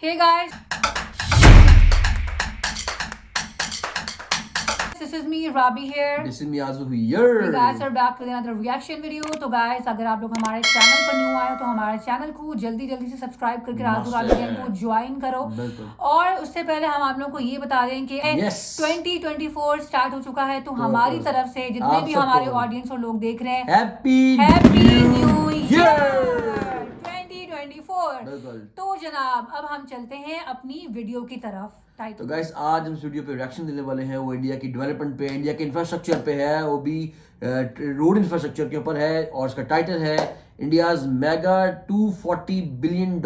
Hey guys, this is me Rabi here. This is Miyazu here. You guys are back with another reaction video. तो guys अगर आप लोग हमारे channel पर new आए हो तो हमारे चैनल को जल्दी से सब्सक्राइब करके राजू राबी गेम को ज्वाइन करो। और उससे पहले हम आप लोग को ये बता दें कि 2024 स्टार्ट हो चुका है, तो हमारी तरफ से जितने भी हमारे ऑडियंस और लोग देख रहे हैं हैप्पी न्यू ईयर 2024। तो जनाब अब हम चलते हैं अपनी वीडियो की तरफ। तो गाइस आज हम इस वीडियो पे रिएक्शन देने वाले हैं, वो इंडिया की डेवलपमेंट पे, इंडिया के इंफ्रास्ट्रक्चर पे है, वो भी रोड इंफ्रास्ट्रक्चर के ऊपर है। और इसका टाइटल है India's mega $240 billion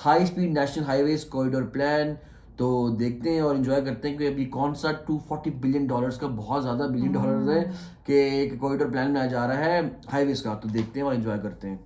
high speed national highways corridor plan. तो देखते हैं और एंजॉय करते हैं कि अभी कौन सा $240 बिलियन का, बहुत ज्यादा बिलियन डॉलर है कि एक कॉरिडोर प्लान में आ जा रहा है हाईवेज का। तो देखते हैं और एंजॉय करते हैं।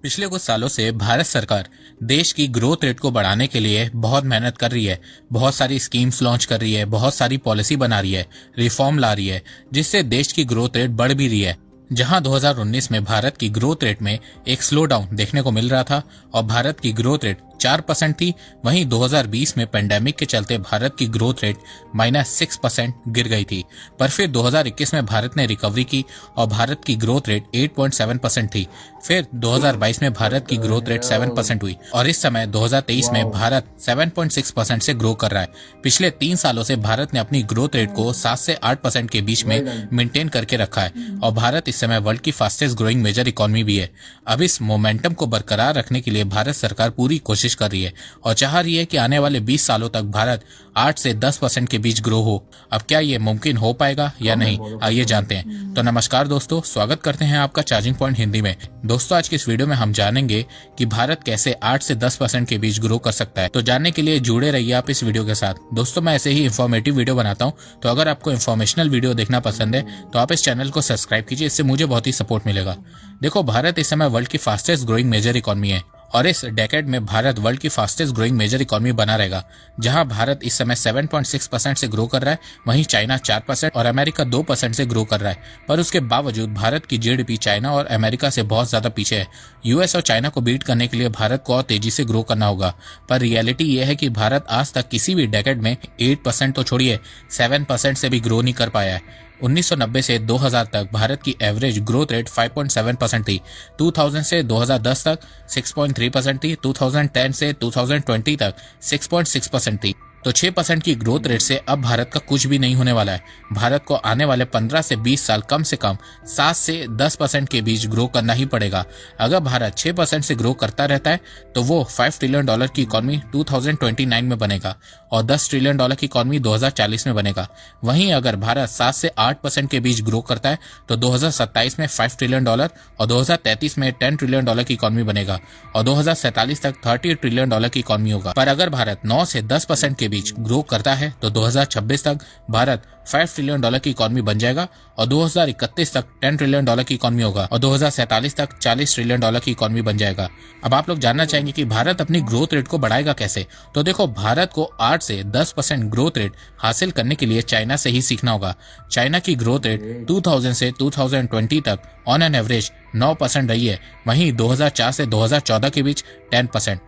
पिछले कुछ सालों से भारत सरकार देश की ग्रोथ रेट को बढ़ाने के लिए बहुत मेहनत कर रही है, बहुत सारी स्कीम्स लॉन्च कर रही है, बहुत सारी पॉलिसी बना रही है, रिफॉर्म ला रही है, जिससे देश की ग्रोथ रेट बढ़ भी रही है। जहां 2019 में भारत की ग्रोथ रेट में एक स्लो डाउन देखने को मिल रहा था और भारत की ग्रोथ रेट 4% थी, वहीं 2020 में पेंडेमिक के चलते भारत की ग्रोथ रेट -6% गिर गई थी। पर फिर 2021 में भारत ने रिकवरी की और भारत की ग्रोथ रेट 8.7% थी। फिर 2022 में भारत की ग्रोथ रेट 7% हुई और इस समय 2023 में भारत 7.6% से ग्रो कर रहा है। पिछले 3 सालों से भारत ने अपनी ग्रोथ रेट को 7 से 8% के बीच में मेंटेन करके रखा है और भारत इस समय वर्ल्ड की फास्टेस्ट ग्रोइंग मेजर इकोनॉमी भी है। अब इस मोमेंटम को बरकरार रखने के लिए भारत सरकार पूरी कोशिश कर रही है और चाह रही है कि आने वाले 20 सालों तक भारत 8 से 10% के बीच ग्रो हो। अब क्या ये मुमकिन हो पाएगा या नहीं, आइए जानते हैं। तो नमस्कार दोस्तों, स्वागत करते हैं आपका चार्जिंग पॉइंट हिंदी में। दोस्तों आज की इस वीडियो में हम जानेंगे कि भारत कैसे 8 से 10% के बीच ग्रो कर सकता है। तो जानने के लिए जुड़े रहिए आप इस वीडियो के साथ। दोस्तों मैं ऐसे ही इंफॉर्मेटिव वीडियो बनाता हूँ, तो अगर आपको इंफॉर्मेशनल वीडियो देखना पसंद है तो आप इस चैनल को सब्सक्राइब कीजिए, इससे मुझे बहुत ही सपोर्ट मिलेगा। देखो भारत इस समय वर्ल्ड की फास्टेस्ट ग्रोइंग मेजर इकोनॉमी है और इस डेकेड में भारत वर्ल्ड की फास्टेस्ट ग्रोइंग मेजर इकोनॉमी बना रहेगा। जहां भारत इस समय 7.6% से ग्रो कर रहा है, वहीं चाइना 4% और अमेरिका 2% से ग्रो कर रहा है। पर उसके बावजूद भारत की जीडीपी चाइना और अमेरिका से बहुत ज्यादा पीछे है। यूएस और चाइना को बीट करने के लिए भारत को और तेजी से ग्रो करना होगा। पर रियलिटी ये है कि भारत आज तक किसी भी डेकेड में 8% तो छोड़िए 7% से भी ग्रो नहीं कर पाया है। 1990 से 2000 तक भारत की एवरेज ग्रोथ रेट 5.7% थी, 2000 से 2010 तक 6.3% थी, 2010 से 2020 तक 6.6% थी। तो 6% की ग्रोथ रेट से अब भारत का कुछ भी नहीं होने वाला है। भारत को आने वाले 15 से 20 साल कम से कम 7 से 10% के बीच ग्रो करना ही पड़ेगा। अगर भारत 6% से ग्रो करता रहता है तो वो $5 ट्रिलियन की इकोनॉमी 2029 में बनेगा और $10 ट्रिलियन की इकोनॉमी 2040 में बनेगा। वहीं अगर भारत 7 से 8% के बीच ग्रो करता है तो 2027 में $5 ट्रिलियन और 2033 में $10 ट्रिलियन की इकोनॉमी बनेगा और 2047 तक $30 ट्रिलियन की इकोनॉमी होगा। पर अगर भारत 9 से 10% के बीच ग्रो करता है तो 2026 तक भारत $5 ट्रिलियन की इकोनॉमी बन जाएगा और 2031 तक $10 ट्रिलियन की इकोनॉमी होगा और 2047 तक $40 ट्रिलियन की इकोनॉमी बन जाएगा। अब आप लोग जानना चाहेंगे कि भारत अपनी ग्रोथ रेट को बढ़ाएगा कैसे। तो देखो भारत को 8 से 10% ग्रोथ रेट हासिल करने के लिए चाइना से ही सीखना होगा। चाइना की ग्रोथ रेट 2000 से 2020 तक ऑन एन एवरेज 9% रही है, वहीं 2004 से 2014 के बीच 10%।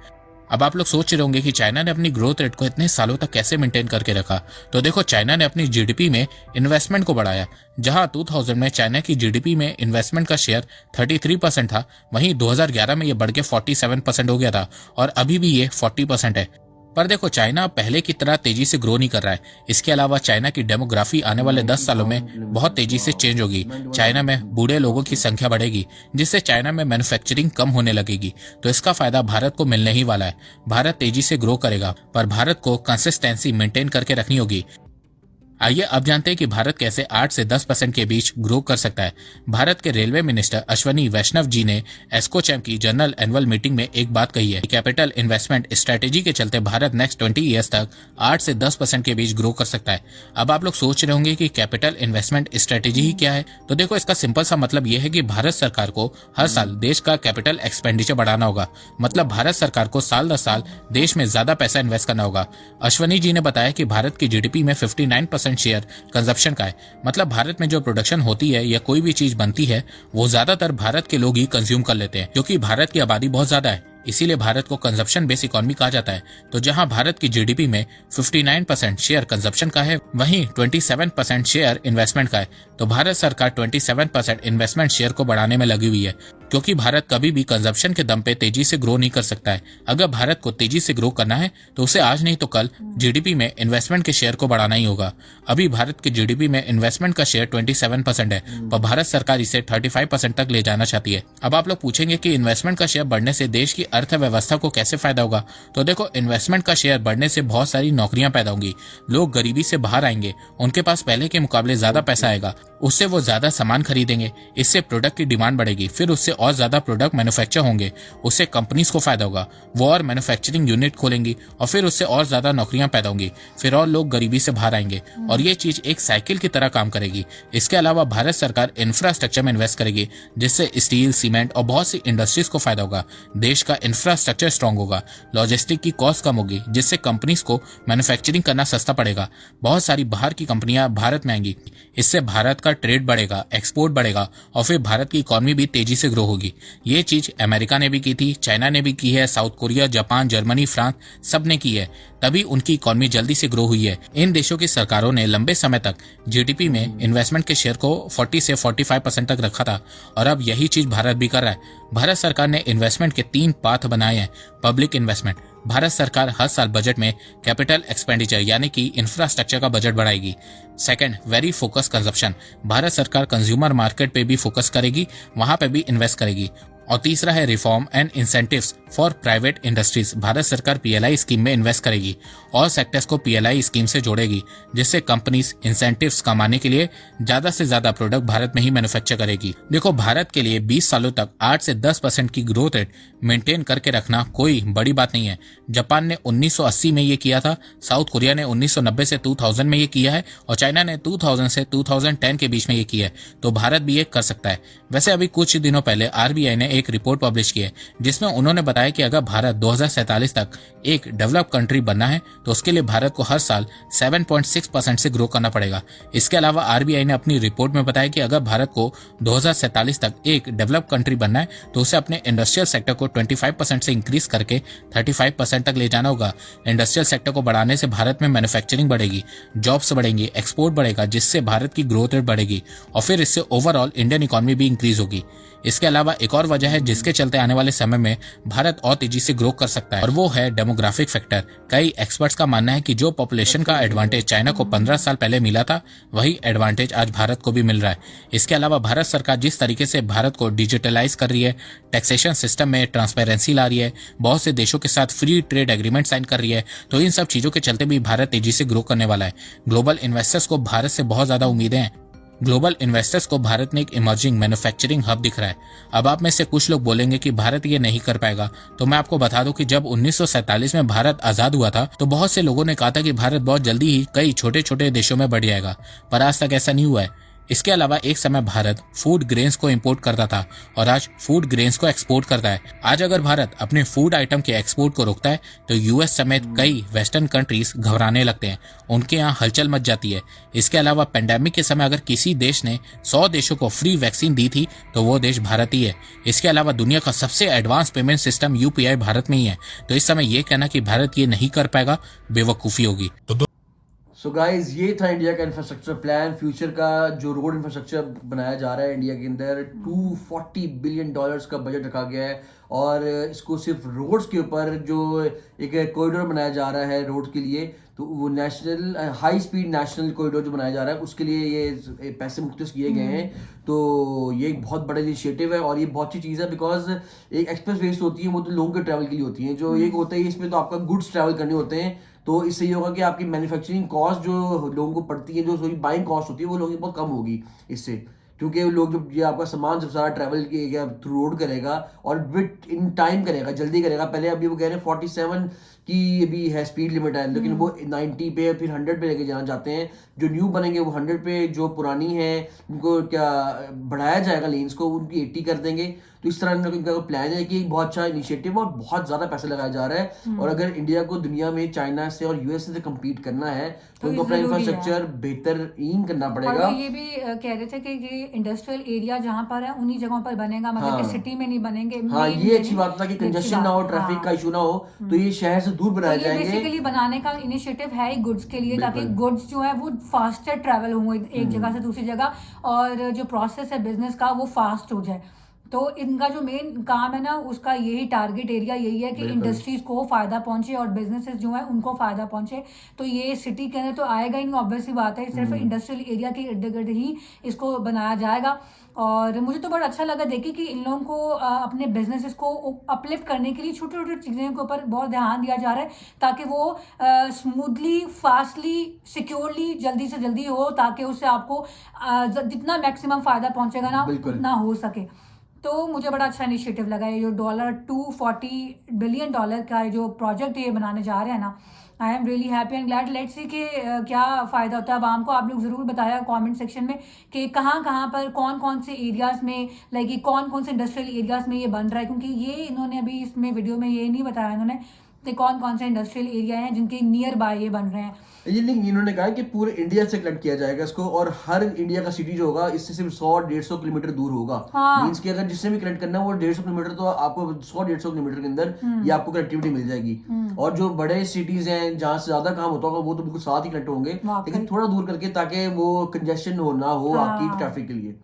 अब आप लोग सोच रहे होंगे कि चाइना ने अपनी ग्रोथ रेट को इतने सालों तक कैसे मेंटेन करके रखा। तो देखो चाइना ने अपनी जीडीपी में इन्वेस्टमेंट को बढ़ाया। जहां 2000 में चाइना की जीडीपी में इन्वेस्टमेंट का शेयर 33% था, वहीं 2011 में ये बढ़ के 47% हो गया था और अभी भी ये 40% है। पर देखो चाइना पहले की तरह तेजी से ग्रो नहीं कर रहा है। इसके अलावा चाइना की डेमोग्राफी आने वाले 10 सालों में बहुत तेजी से चेंज होगी। चाइना में बूढ़े लोगों की संख्या बढ़ेगी, जिससे चाइना में मैन्युफैक्चरिंग कम होने लगेगी। तो इसका फायदा भारत को मिलने ही वाला है। भारत तेजी से ग्रो करेगा, पर भारत को कंसिस्टेंसी मेंटेन करके रखनी होगी। आइए अब जानते हैं कि भारत कैसे 8 से 10% के बीच ग्रो कर सकता है। भारत के रेलवे मिनिस्टर अश्वनी वैष्णव जी ने एस्कोचैम की जनरल एनुअल मीटिंग में एक बात कही है। कैपिटल इन्वेस्टमेंट स्ट्रेटेजी के चलते भारत नेक्स्ट 20 ईयर्स तक 8 से 10% के बीच ग्रो कर सकता है। अब आप लोग सोच रहे होंगे कि कैपिटल इन्वेस्टमेंट स्ट्रेटेजी ही क्या है। तो देखो इसका सिंपल सा मतलब यह है कि भारत सरकार को हर साल देश का कैपिटल एक्सपेंडिचर बढ़ाना होगा। मतलब भारत सरकार को साल दर साल देश में ज्यादा पैसा इन्वेस्ट करना होगा। अश्वनी जी ने बताया कि भारत की जीडीपी में 59% 25% शेयर कंजप्शन का है। मतलब भारत में जो प्रोडक्शन होती है या कोई भी चीज बनती है वो ज्यादातर भारत के लोग ही कंज्यूम कर लेते हैं, क्योंकि भारत की आबादी बहुत ज्यादा है, इसीलिए भारत को कंजप्शन बेस्ड इकोनॉमी कहा जाता है। तो जहां भारत की जीडीपी में 59% शेयर कंजप्शन का है, वहीं 27% शेयर इन्वेस्टमेंट का है। तो भारत सरकार 27% इन्वेस्टमेंट शेयर को बढ़ाने में लगी हुई है, क्योंकि भारत कभी भी कंजप्शन के दम पे तेजी से ग्रो नहीं कर सकता है। अगर भारत को तेजी से ग्रो करना है तो उसे आज नहीं तो कल जीडीपी में इन्वेस्टमेंट के शेयर को बढ़ाना ही होगा। अभी भारत की जीडीपी में इन्वेस्टमेंट का शेयर 27% है, पर भारत सरकार इसे 35% तक ले जाना चाहती है। अब आप लोग पूछेंगे कि इन्वेस्टमेंट का शेयर बढ़ने से देश की अर्थव्यवस्था को कैसे फायदा होगा। तो देखो, इन्वेस्टमेंट का शेयर बढ़ने से बहुत सारी नौकरियां पैदा होंगी, लोग गरीबी से बाहर आएंगे, उनके पास पहले के मुकाबले ज्यादा पैसा आएगा, उससे वो ज्यादा सामान खरीदेंगे, इससे प्रोडक्ट की डिमांड बढ़ेगी, फिर उससे और ज्यादा प्रोडक्ट मैन्युफैक्चर होंगे, उससे कंपनीज को फायदा होगा, वो और मैन्युफैक्चरिंग यूनिट खोलेंगी और फिर उससे और ज्यादा नौकरियां पैदा होंगी, फिर और लोग गरीबी से बाहर आएंगे और ये चीज एक साइकिल की तरह काम करेगी। इसके अलावा भारत सरकार इंफ्रास्ट्रक्चर में इन्वेस्ट करेगी, जिससे स्टील, सीमेंट और बहुत सी इंडस्ट्रीज को फायदा होगा। देश का इंफ्रास्ट्रक्चर स्ट्रांग होगा, लॉजिस्टिक की कॉस्ट कम होगी, जिससे कंपनीज को मैन्युफैक्चरिंग करना सस्ता पड़ेगा, बहुत सारी बाहर की कंपनियां भारत में आएंगी, इससे भारत का ट्रेड बढ़ेगा, एक्सपोर्ट बढ़ेगा और फिर भारत की इकोनॉमी भी तेजी से ग्रो होगी। ये चीज अमेरिका ने भी की थी, चाइना ने भी की है, south Korea, Japan, Germany, France सब ने की है, तभी उनकी इकोनॉमी जल्दी से ग्रो हुई है। इन देशों की सरकारों ने लंबे समय तक जीडीपी में इन्वेस्टमेंट के शेयर को 40 से 45% तक रखा था और अब यही चीज भारत भी कर रहा है। भारत सरकार ने इन्वेस्टमेंट के 3 पाथ बनाए हैं। पब्लिक इन्वेस्टमेंट, भारत सरकार हर साल बजट में कैपिटल एक्सपेंडिचर यानी कि इंफ्रास्ट्रक्चर का बजट बढ़ाएगी। Second, very focus consumption, Bharat सरकार कंज्यूमर मार्केट पे भी फोकस करेगी, वहां पे भी इन्वेस्ट करेगी। और तीसरा है reform and incentives for private industries, Bharat सरकार पीएलआई स्कीम में इन्वेस्ट करेगी और सेक्टर्स को पीएलआई स्कीम से जोड़ेगी, जिससे कंपनीज इंसेंटिव्स कमाने के लिए ज्यादा से ज्यादा प्रोडक्ट भारत में ही मैन्युफैक्चर करेगी। देखो, भारत के लिए 20 सालों तक 8 से 10% की ग्रोथ रेट मेंटेन करके रखना कोई बड़ी बात नहीं है। जापान ने 1980 में ये किया था, साउथ कोरिया ने 1990 से 2000 में ये किया है और चाइना ने 2000 से 2010 के बीच में ये किया है, तो भारत भी ये कर सकता है। वैसे अभी कुछ दिनों पहले आरबीआई ने एक रिपोर्ट पब्लिश की है, जिसमें उन्होंने बताया कि अगर भारत 2047 तक एक डेवलप कंट्री बनना है तो उसके लिए भारत को हर साल 7.6% से ग्रो करना पड़ेगा। इसके अलावा आरबीआई ने अपनी रिपोर्ट में बताया कि अगर भारत को 2047 तक एक डेवलप कंट्री बनना है तो उसे अपने इंडस्ट्रियल सेक्टर को 25% से इंक्रीज करके 35% तक ले जाना होगा। इंडस्ट्रियल सेक्टर को बढ़ाने से भारत में मैन्युफैक्चरिंग बढ़ेगी, जॉब्स बढ़ेंगी, एक्सपोर्ट बढ़ेगा, जिससे भारत की ग्रोथ रेट बढ़ेगी और फिर इससे ओवरऑल इंडियन इकोनॉमी भी इंक्रीज होगी। इसके अलावा एक और वजह है जिसके चलते आने वाले समय में भारत और तेजी से ग्रो कर सकता है, और वो है डेमोग्राफिक फैक्टर। कई एक्सपर्ट्स का मानना है कि जो पॉपुलेशन का एडवांटेज चाइना को 15 साल पहले मिला था, वही एडवांटेज आज भारत को भी मिल रहा है। इसके अलावा भारत सरकार जिस तरीके से भारत को डिजिटलाइज कर रही है, टैक्सेशन सिस्टम में ट्रांसपेरेंसी ला रही है, बहुत से देशों के साथ फ्री ट्रेड एग्रीमेंट साइन कर रही है, तो इन सब चीजों के चलते भी भारत तेजी से ग्रो करने वाला है। ग्लोबल इन्वेस्टर्स को भारत से बहुत ज्यादा उम्मीदें हैं। ग्लोबल इन्वेस्टर्स को भारत में एक इमर्जिंग मैन्युफैक्चरिंग हब दिख रहा है। अब आप में से कुछ लोग बोलेंगे कि भारत ये नहीं कर पाएगा, तो मैं आपको बता दूं कि जब 1947 में भारत आजाद हुआ था तो बहुत से लोगों ने कहा था कि भारत बहुत जल्दी ही कई छोटे छोटे देशों में बढ़ जाएगा, पर आज तक ऐसा नहीं हुआ है। इसके अलावा एक समय भारत फूड ग्रेन्स को इंपोर्ट करता था और आज फूड ग्रेन्स को एक्सपोर्ट करता है। आज अगर भारत अपने फूड आइटम के एक्सपोर्ट को रोकता है तो यूएस समेत कई वेस्टर्न कंट्रीज घबराने लगते हैं, उनके यहाँ हलचल मच जाती है। इसके अलावा पेंडेमिक के समय अगर किसी देश ने 100 देशों को फ्री वैक्सीन दी थी तो वो देश भारत ही है। इसके अलावा दुनिया का सबसे advance payment system UPI Bharat में ही है, तो इस समय ये कहना कि भारत ये नहीं कर पाएगा बेवकूफी होगी। सो गाइज, ये था इंडिया का इंफ्रास्ट्रक्चर प्लान। फ्यूचर का जो रोड इंफ्रास्ट्रक्चर बनाया जा रहा है इंडिया के अंदर, $240 बिलियन का बजट रखा गया है और इसको सिर्फ रोड्स के ऊपर जो एक कॉरिडोर बनाया जा रहा है रोड के लिए, तो वो national high speed national corridor जो बनाया जा रहा है उसके लिए ये पैसे मुख्तस किए गए हैं। तो ये एक बहुत बड़ा इनिशिएटिव है और ये बहुत अच्छी चीज़ है, बिकॉज एक एक्सप्रेस वेज होती है वो तो लोगों के ट्रैवल के लिए होती है, जो एक होता है इसमें तो आपका गुड्स ट्रैवल करने होते हैं, तो इससे ये होगा कि आपकी मैन्युफैक्चरिंग कॉस्ट जो लोगों को पड़ती है, जो सॉरी बाइंग कॉस्ट होती है, वो लोगों की बहुत कम होगी इससे, क्योंकि लोग जब ये आपका सामान जब सारा ट्रैवल थ्रू रोड करेगा और विद इन टाइम करेगा, जल्दी करेगा। पहले अभी वो कह रहे हैं 47 की अभी है स्पीड लिमिट है, लेकिन वो 90 पे फिर 100 पे लेके जाना चाहते हैं। जो न्यू बनेंगे वो 100 पे, जो पुरानी है उनको क्या बढ़ाया जाएगा लेन्स को, उनकी 80 कर देंगे। तो इस तरह इनका प्लान है कि एक बहुत अच्छा इनिशिएटिव और बहुत ज्यादा पैसा लगाया जा रहा है, और अगर इंडिया को दुनिया में चाइना से और यूएस से कम्पीट करना है तो उनको अपना इंफ्रास्ट्रक्चर बेहतरीन करना पड़ेगा। और ये भी कह रहे थे कि ये इंडस्ट्रियल एरिया जहाँ पर है उन्हीं जगहों पर बनेगा, मतलब कि सिटी में नहीं बनेंगे। हाँ, ये अच्छी बात था कि कंजेशन ना हो, ट्रैफिक का इशू ना हो, तो ये शहर से दूर बनाए जाएंगे। बेसिकली बनाने का इनिशिएटिव है ही गुड्स के लिए, ताकि गुड्स जो है वो फास्टर ट्रैवल होंगे एक जगह से दूसरी जगह, और जो प्रोसेस है बिजनेस का वो फास्ट हो जाए। तो इनका जो मेन काम है ना, उसका यही टारगेट एरिया यही है कि इंडस्ट्रीज को फायदा पहुंचे और बिजनेसेस जो है उनको फायदा पहुंचे। तो ये सिटी के अंदर तो आएगा ही नहीं, ऑब्वियसली बात है, सिर्फ इंडस्ट्रियल एरिया के इर्द गिर्द ही इसको बनाया जाएगा। और मुझे तो बड़ा अच्छा लगा देखिए कि इन लोगों को अपने बिजनेसेस को अपलिफ्ट करने के लिए छोटी छोटी चीज़ों के ऊपर बहुत ध्यान दिया जा रहा है, ताकि वो स्मूथली, फास्टली, सिक्योरली, जल्दी से जल्दी हो, ताकि उससे आपको जितना मैक्सिमम फायदा पहुंचेगा ना उतना हो सके। तो मुझे बड़ा अच्छा इनिशिएटिव लगा ये जो $240 बिलियन का जो प्रोजेक्ट ये बनाने जा रहे हैं ना। I am really happy and glad. Let's see कि क्या फ़ायदा होता है आवाम को। आप लोग ज़रूर बताया कमेंट सेक्शन में कि कहाँ कहाँ पर कौन कौन से एरियाज़ में, लाइक कौन कौन से इंडस्ट्रियल एरियाज़ में ये बन रहा है, क्योंकि ये इन्होंने अभी इसमें वीडियो में ये नहीं बताया इन्होंने कि कौन कौन से इंडस्ट्रियल एरिया हैं जिनके नियर बाय ये बन रहे हैं। ये लिंक इन्होंने कहा कि पूरे इंडिया से कनेक्ट किया जाएगा इसको, और हर इंडिया का सिटी जो होगा इससे सिर्फ 100-150 किलोमीटर दूर होगा। मींस कि अगर जिससे भी कनेक्ट करना है वो 150 किलोमीटर, तो आपको 100-150 किलोमीटर के अंदर ये आपको कनेक्टिविटी मिल जाएगी। और जो बड़े सिटीज हैं जहाँ से ज्यादा काम होता होगा वो तो बिल्कुल साथ ही कनेक्ट होंगे, लेकिन थोड़ा दूर करके, ताकि वो कंजेशन ना हो आपकी ट्रैफिक के लिए।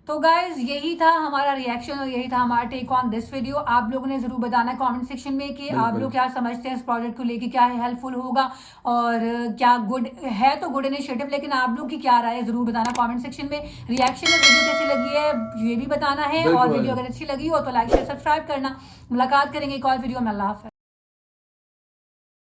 तो गाइज यही था हमारा रिएक्शन और यही था हमारा टेक ऑन दिस वीडियो। आप लोगों ने जरूर बताना कमेंट सेक्शन में कि आप लोग क्या समझते हैं इस प्रोजेक्ट को लेके, क्या हेल्पफुल होगा और क्या गुड है, तो गुड इनिशिएटिव, लेकिन आप लोग की क्या राय है जरूर बताना कमेंट सेक्शन में। रिएक्शन और वीडियो कैसी लगी है ये भी बताना है, और वीडियो अगर अच्छी लगी हो तो लाइक शेयर सब्सक्राइब करना। मुलाकात करेंगे एक और वीडियो में। अल्लाह हाफ़िज़।